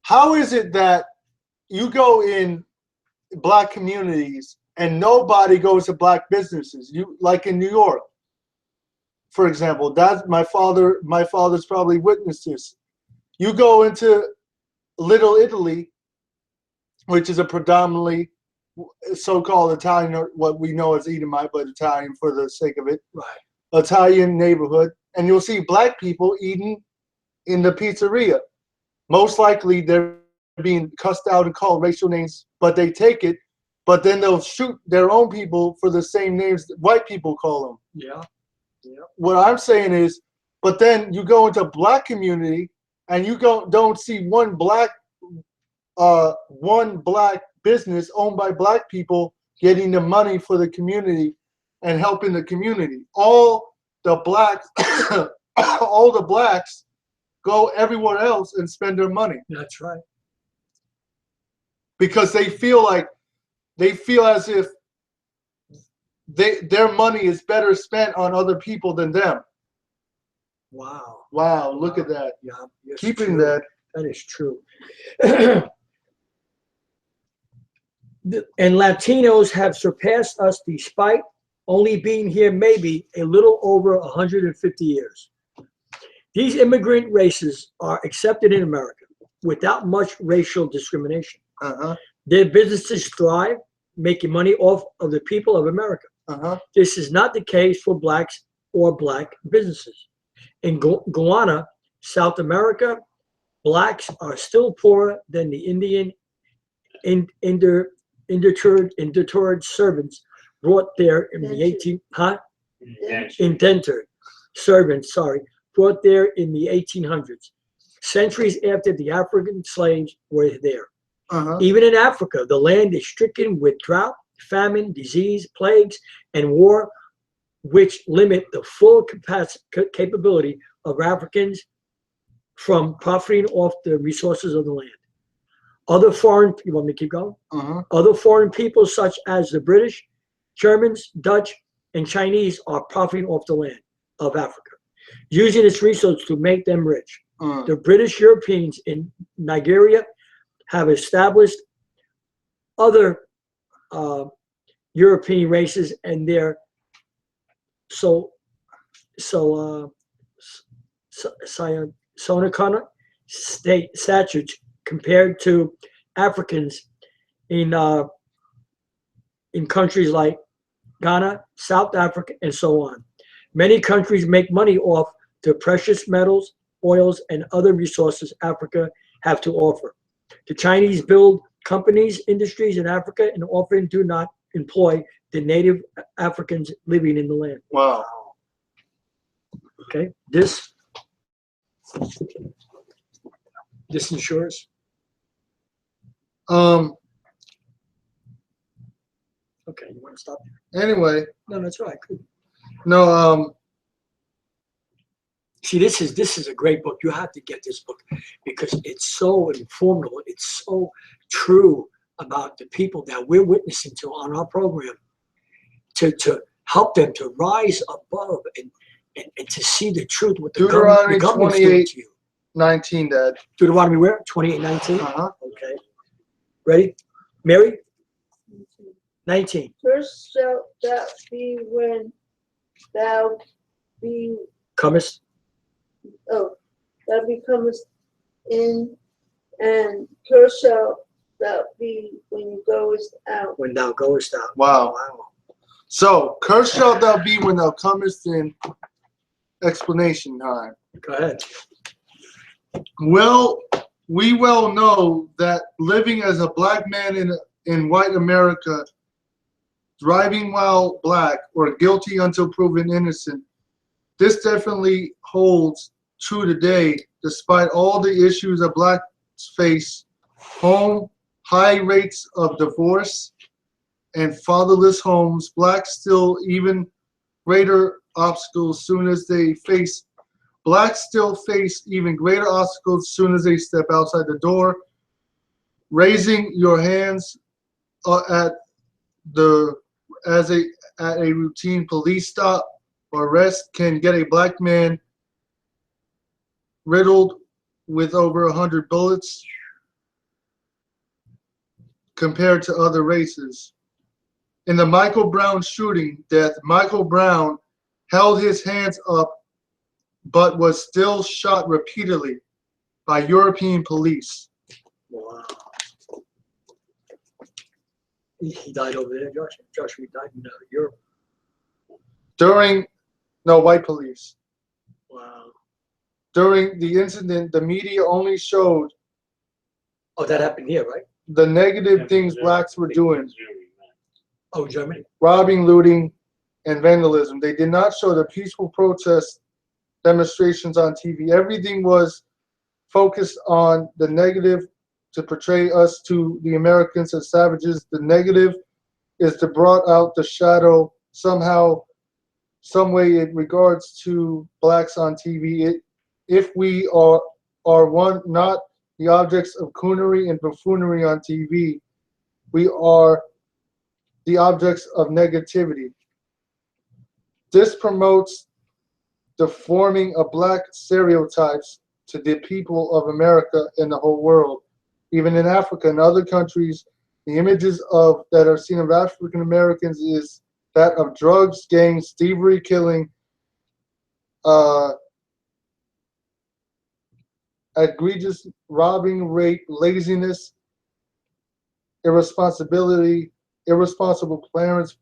How is it that you go in black communities and nobody goes to black businesses? You like in New York, for example. That's my father's probably witnessed this. You go into Little Italy, which is a predominantly so-called Italian, or what we know as Edomite, but Italian for the sake of it. Right. Italian neighborhood, and you'll see black people eating in the pizzeria. Most likely they're being cussed out and called racial names, but they take it, but then they'll shoot their own people for the same names that white people call them. Yeah. Yeah. What I'm saying is, but then you go into black community and you don't see one black business owned by black people getting the money for the community and helping the community. All the blacks go everywhere else and spend their money. That's right. Because they feel as if their money is better spent on other people than them. Wow. Wow, look at that. Yeah. Yes, Keeping true. that. That is true. And Latinos have surpassed us despite only being here maybe a little over 150 years. These immigrant races are accepted in America without much racial discrimination. Their businesses thrive, making money off of the people of America. This is not the case for blacks or black businesses. In Guyana, South America, blacks are still poorer than the Indian indentured servants brought there in the indentured servants, brought there in the 1800s, centuries after the African slaves were there. Even in Africa, the land is stricken with drought, famine, disease, plagues, and war, which limit the full capability of Africans from profiting off the resources of the land. Other foreign, you want me to keep going? Other foreign peoples such as the British, Germans, Dutch, and Chinese are profiting off the land of Africa, using its resources to make them rich. The British Europeans in Nigeria have established other European races and their Sonokana state statutes compared to Africans in countries like Ghana, South Africa, and so on. Many countries make money off the precious metals, oils, and other resources Africa have to offer. The Chinese build companies, industries in Africa, and often do not employ the native Africans living in the land. Wow. Okay, this ensures. Okay, you want to stop? Anyway, No, that's all right. Good. no, See, this is a great book. You have to get this book because it's so informative. It's so true about the people that we're witnessing to on our program to help them to rise above and to see the truth what the Deuteronomy government's doing to you. 19, Dad. Deuteronomy where? 28:19? Uh-huh. Okay. Ready? Mary? 19. First shalt thou be when thou be Comest? thou becomest in, and cursed shalt thou be when you goest out. When thou goest out. Wow. Wow. So, cursed shalt thou be when thou comest in. Explanation time. Go ahead. Well, we well know that living as a black man in white America, driving while black or guilty until proven innocent, this definitely holds true today, despite all the issues that blacks face: home, high rates of divorce, and fatherless homes. Blacks still even greater obstacles soon as they face. Blacks still face even greater obstacles as soon as they step outside the door. Raising your hands at a routine police stop or arrest can get a black man riddled with over 100 bullets compared to other races. In the Michael Brown shooting death, Michael Brown held his hands up but was still shot repeatedly by European police. Wow. He died over there, Josh. Josh, he died in Europe. White police. Wow. During the incident, the media only showed Oh, that happened here, right? the negative things blacks were doing: Oh, Germany. robbing, looting, and vandalism. They did not show the peaceful protest demonstrations on TV. Everything was focused on the negative to portray us to the Americans as savages. The negative is to brought out the shadow somehow, some way in regards to blacks on TV. If we are one, not the objects of coonery and buffoonery on TV, we are the objects of negativity. This promotes the forming of black stereotypes to the people of America and the whole world. Even in Africa and other countries, the images that are seen of African Americans is that of drugs, gangs, thievery, killing, egregious robbing, rape, laziness, irresponsible parents.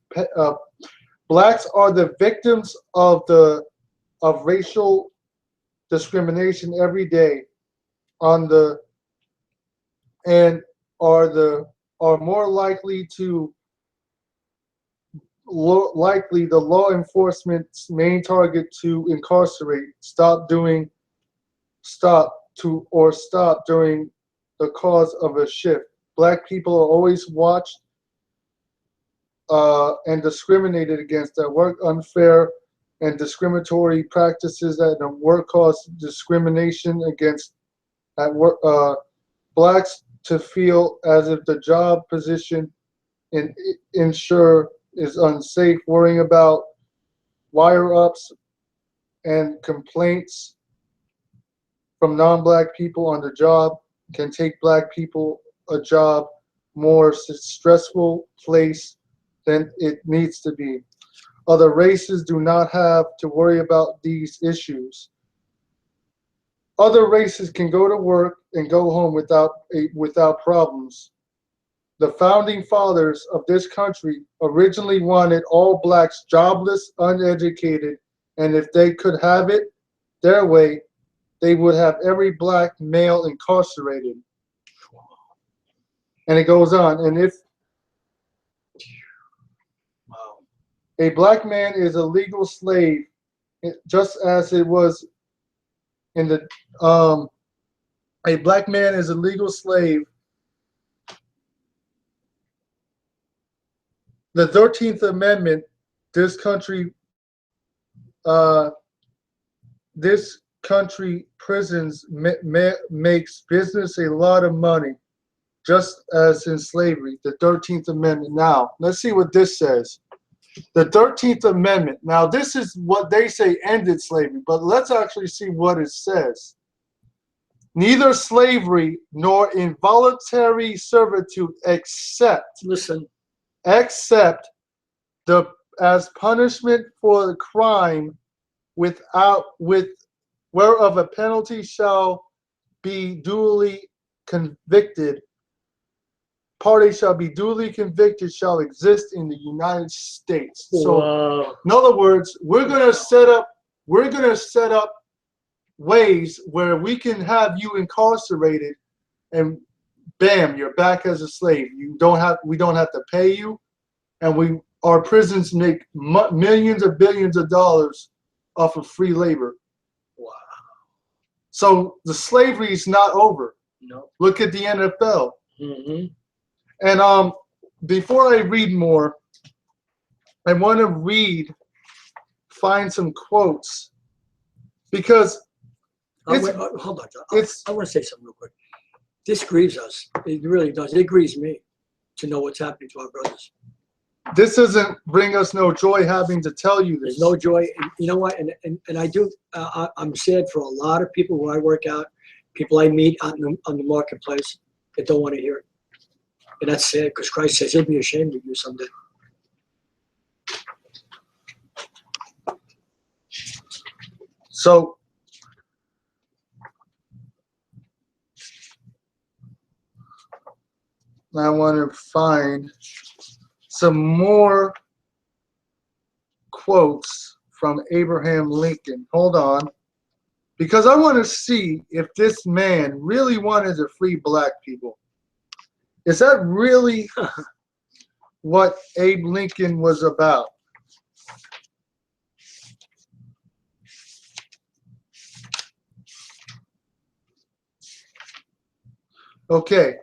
Blacks are the victims of racial discrimination every day and are more likely the law enforcement's main target to incarcerate, stop during the cause of a shift. Black people are always watched and discriminated against at work. Unfair and discriminatory practices at the work cause discrimination against at work. Blacks to feel as if the job position is unsafe, worrying about wire-ups and complaints from non-black people on the job can take black people a job more stressful place than it needs to be. Other races do not have to worry about these issues. Other races can go to work and go home without problems. The founding fathers of this country originally wanted all blacks jobless, uneducated, and if they could have it their way, they would have every black male incarcerated. And it goes on. And if a black man is a legal slave, just as it was in the a black man is a legal slave the 13th Amendment, this country prisons makes business a lot of money, just as in slavery. The 13th Amendment. Now, let's see what this says. The 13th Amendment. Now, this is what they say ended slavery, but let's actually see what it says. Neither slavery nor involuntary servitude except as punishment for the crime whereof a penalty shall be duly convicted. Party shall be duly convicted shall exist in the United States. So, in other words, we're gonna set up ways where we can have you incarcerated, and bam, you're back as a slave. We don't have to pay you, and our prisons make millions or billions of dollars off of free labor. Wow. So the slavery is not over. No. Look at the NFL. Mm-hmm. And before I read more, I want to find some quotes, because hold on, John. I want to say something real quick. This grieves us. It really does. It grieves me to know what's happening to our brothers. This doesn't bring us no joy having to tell you this. There's no joy. And you know what? And I do. I'm sad for a lot of people who I work out, people I meet on the marketplace that don't want to hear it. And that's sad, because Christ says he'll be ashamed of you someday. So, I want to find some more quotes from Abraham Lincoln. Hold on. Because I want to see if this man really wanted to free black people. Is that really what Abe Lincoln was about? Okay.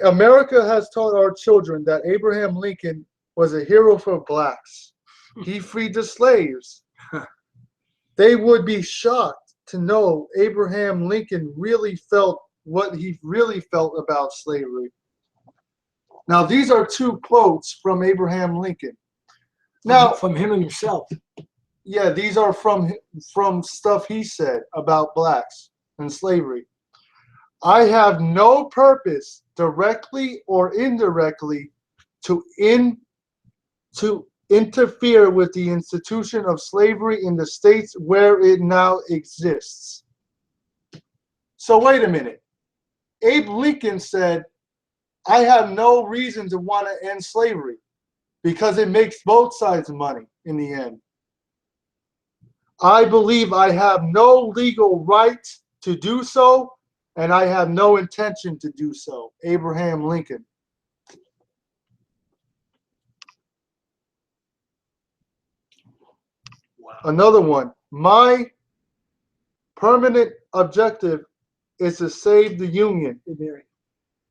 America has taught our children that Abraham Lincoln was a hero for blacks. He freed the slaves. They would be shocked to know Abraham Lincoln really felt what he really felt about slavery. Now, these are two quotes from Abraham Lincoln. Now, from him himself. Yeah, these are from stuff he said about blacks and slavery. I have no purpose, directly or indirectly, to interfere with the institution of slavery in the states where it now exists. So wait a minute. Abe Lincoln said, I have no reason to want to end slavery because it makes both sides money in the end. I believe I have no legal right to do so, and I have no intention to do so. Abraham Lincoln. Wow. Another one. My permanent objective is to save the Union.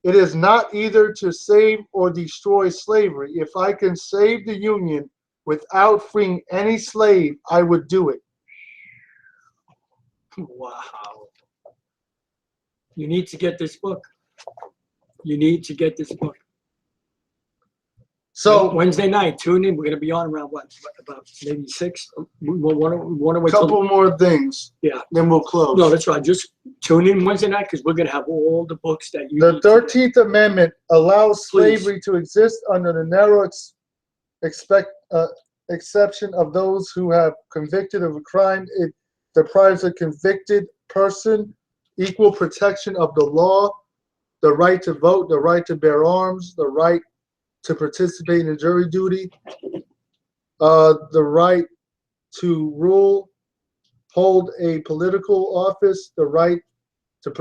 It is not either to save or destroy slavery. If I can save the Union without freeing any slave, I would do it. Wow. You need to get this book. You need to get this book. So Wednesday night, tune in. We're going to be on around what about maybe 6? We want to wait. Couple more things. Yeah. Then we'll close. No, that's right. Just tune in Wednesday night because we're going to have all the books that you. The 13th Amendment allows slavery to exist under the narrow exception of those who have convicted of a crime. It deprives a convicted person equal protection of the law, the right to vote, the right to bear arms, the right to participate in jury duty, the right to rule, hold a political office, the right to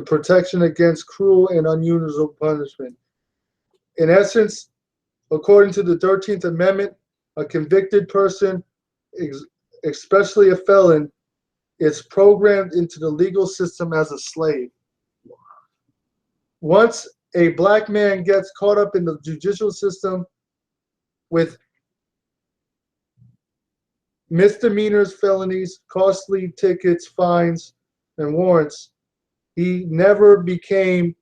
protection against cruel and unusual punishment. In essence, according to the 13th Amendment, a convicted person, especially a felon, is programmed into the legal system as a slave. Once a black man gets caught up in the judicial system with misdemeanors, felonies, costly tickets, fines, and warrants, he never became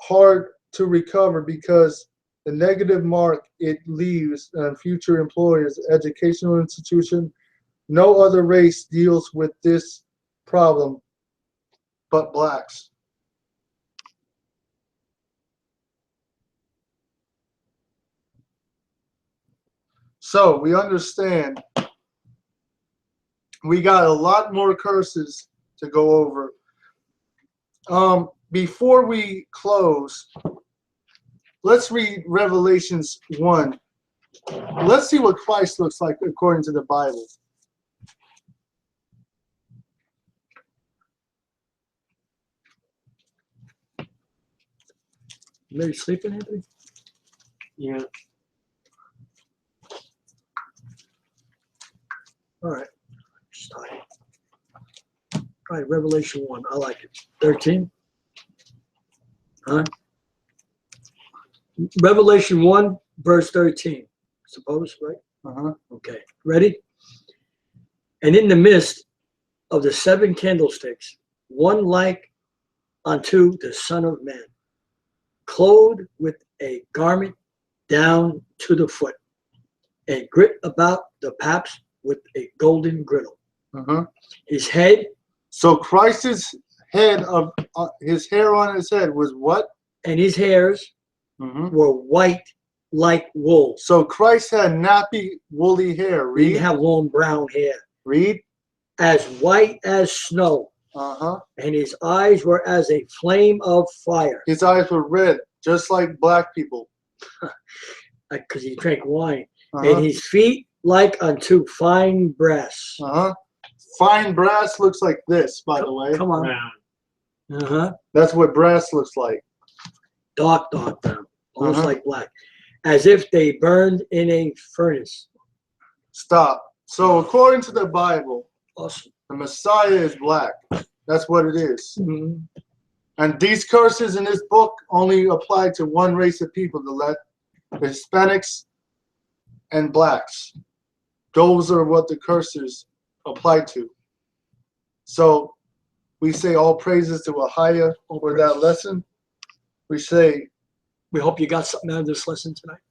hard to recover because the negative mark it leaves on future employers, educational institution. No other race deals with this problem but blacks. So we understand we got a lot more curses to go over. Before we close, let's read Revelations 1. Let's see what Christ looks like according to the Bible. Maybe sleeping, Anthony? Yeah. All right. Just tired. All right, Revelation 1. I like it. 13. Huh? Revelation 1, verse 13. Suppose, right? Uh-huh. Okay. Ready? And in the midst of the 7 candlesticks, one like unto the Son of Man, clothed with a garment down to the foot, and girt about the paps with a golden girdle. Uh-huh. His head, So Christ's head of his hair on his head was what? and his hairs Mm-hmm. were white like wool. So Christ had nappy, woolly hair. He didn't Read. have long brown hair, Read. as white as snow, Uh-huh. and his eyes were as a flame of fire. His eyes were red, just like black people. Because he drank wine. Uh-huh. And his feet like unto fine brass. Uh-huh. Fine brass looks like this, by the way. Come on. Brown. Uh-huh. That's what brass looks like. Dark brown. Almost Uh-huh. like black. As if they burned in a furnace. Stop. So according to the Bible, Awesome. the Messiah is black. That's what it is. Mhm. And these curses in this book only apply to one race of people, the Hispanics and blacks. Those are what the curses apply to. So we say all praises to Ahayah for that lesson. We say We hope you got something out of this lesson tonight.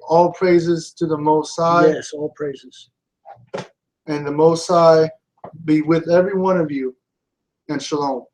all praises to the Most High, Yes, all praises. and the Most High be with every one of you, and Shalom.